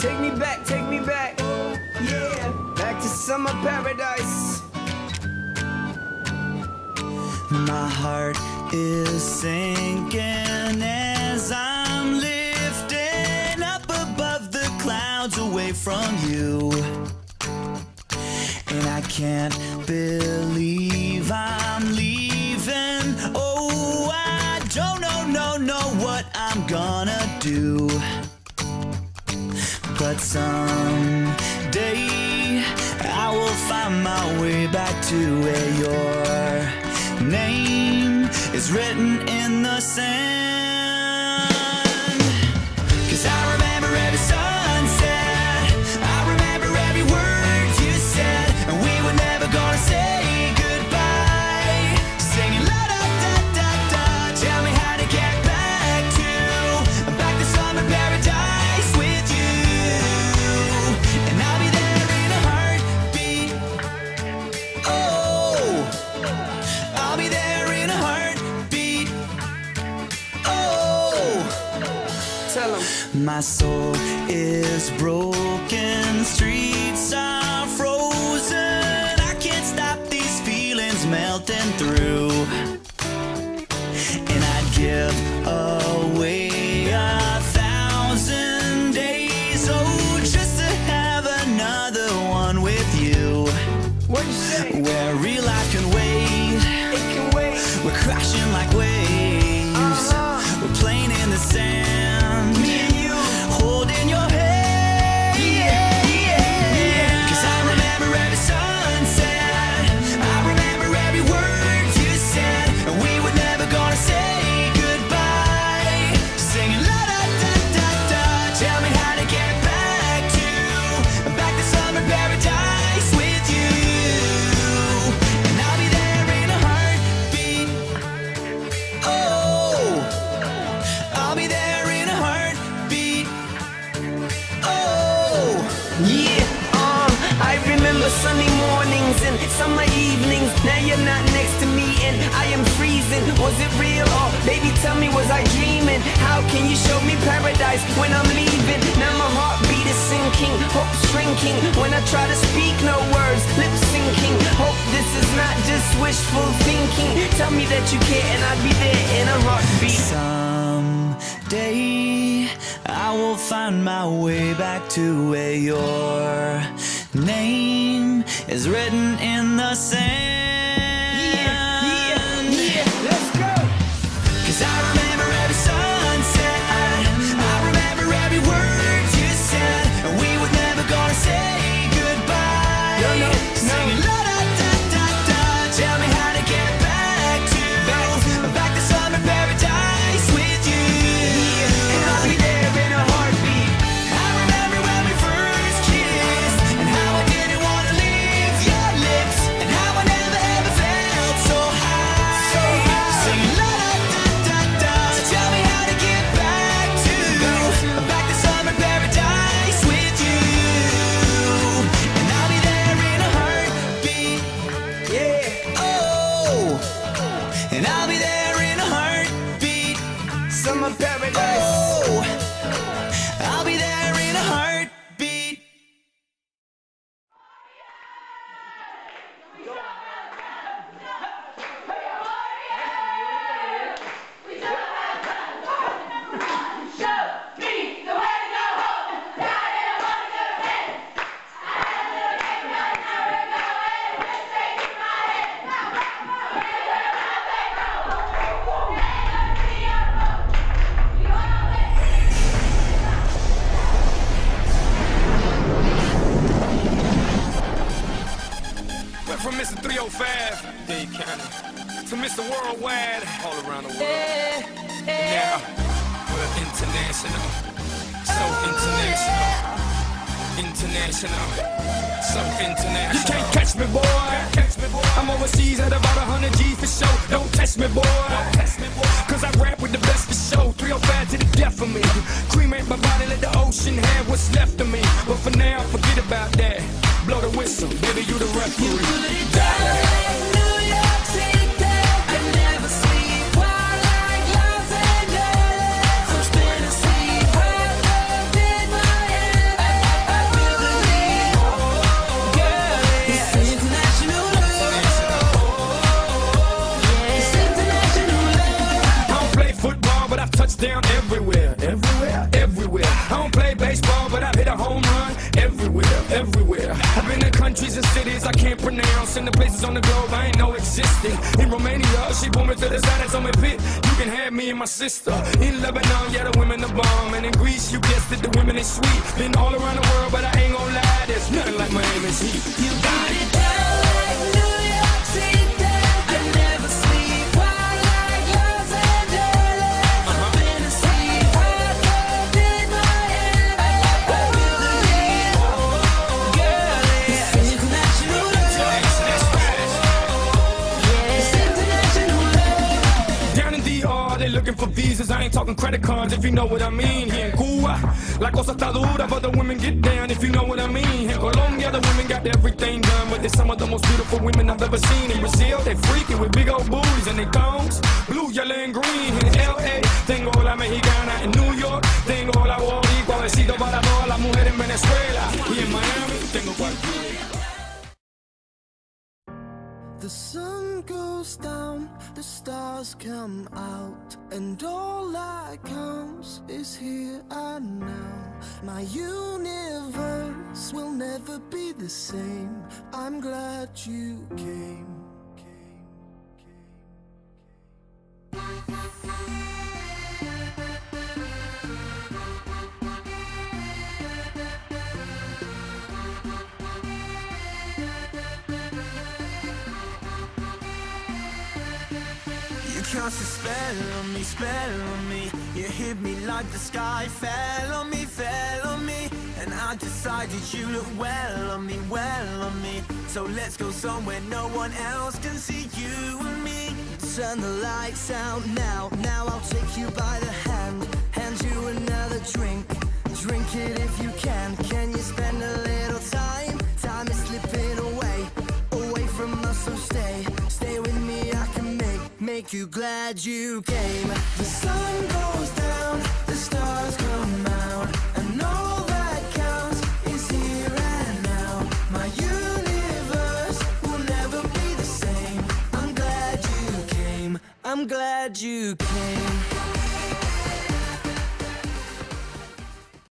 take me back, yeah, back to summer paradise. My heart is sinking as I'm lifting up above the clouds away from you. And I can't believe I'm leaving. Oh, I don't know what I'm gonna do. But someday I will find my way back to where your name is written in the sand. 'Cause I remember every sunset, I remember every word you said, and we were never gonna say goodbye. Singing la da da da da, tell me how to get back to summer paradise with you. And I'll be there in a heartbeat. Oh, I'll be there in a heartbeat. Oh, Tell 'em. my soul is broken, streets are frozen. I can't stop these feelings melting through. And I'd give away 1,000 days, oh, just to have another one with you. What'd you say? Where real life can wait, It can wait. we're crashing like waves. We're playing in the sand, Me and you. holding your hand. Yeah, yeah. 'Cause I remember every sunset, I remember every word you said, and we were never gonna say goodbye. Singing la da da da da, tell me how to get back to summer paradise with you. And I'll be there in a heartbeat. Oh, I'll be there in a heartbeat. Oh, Yeah, I remember sunny mornings and summer evenings. Now you're not next to me and I am freezing. Was it real or baby tell me was I dreaming? How can you show me paradise when I'm leaving? Now my heartbeat is sinking, hope shrinking. When I try to speak, no words, lip syncing. Hope this is not just wishful thinking. Tell me that you care and I'll be there in a heartbeat. someday I will find my way back to where your name is written in the sand. Yeah, let's go. 'Cause I remember every sunset, I remember every word you said, and we were never gonna say goodbye. No. Singing la da da da da, tell me how to get back to summer paradise with you. And I'll be there in a heartbeat. I remember when we first kissed, and how I didn't want to leave your lips, and how I never ever felt so high. Singing la da da da da, tell me how to get back to summer paradise with you. And I'll be there in a heartbeat. Yeah, Oh, and I'll be there in a heartbeat. summer paradise. Oh, I'll be there in a heartbeat. Went from Mr. 305, Dade County, to Mr. Worldwide, all around the world. Now, we're international, so international, international, so international. You can't catch me, boy. I'm overseas at about 100 G's for show. Don't test me, boy. Cause I rap with the best for show. 305 to the death of me. Cremate my body, let the ocean have what's left of me. But for now, forget about that. Blow the whistle, baby, you the referee. touchdown everywhere, everywhere, everywhere. I don't play baseball, but I've hit a home run everywhere, everywhere. I've been to countries and cities I can't pronounce, and the places on the globe I ain't know existing. In Romania, she pulled me to the side and told me, Pit, you can have me and my sister. In Lebanon, yeah, the women are bomb, and in Greece, you guessed it, the women is sweet. Been all around the world, but I ain't gon' lie, there's nothing like Miami's heat. You got it down like New York City. I never sleep. Wild like Los Angeles. Tennessee, hardcore in Miami. I feel the heat. Girl, it's international love. Yeah, it's international love. Down in DR, they looking for visas. I ain't talking credit cards, if you know what I mean. Here in Cuba, la cosa está dura, but the women get down, if you know what I mean. In Colombia, the women got everything done, but they're some of the most beautiful women I've ever seen. In Brazil, they freaky with big old booties and they thongs, blue, yellow, and green. In LA, tengo la mexicana. In New York, tengo la boricua. Besito para todas las mujeres en Venezuela. Y en Miami, tengo cualquiera. The sun goes down, the stars come out, and all that counts is here and now. My universe will never be the same. I'm glad you came. Cast a spell on me. You hit me like the sky fell on me. And I decided you look well on me. So let's go somewhere no one else can see you and me. Turn the lights out now. Now I'll take you by the hand. Hand you another drink. Drink it if you can. Can you spend a little time? Time is slipping away. Away from us, so stay. Stay with me, I can make you glad you came. The sun goes down, the stars come out, and all that counts is here and now. My universe will never be the same. I'm glad you came. I'm glad you came.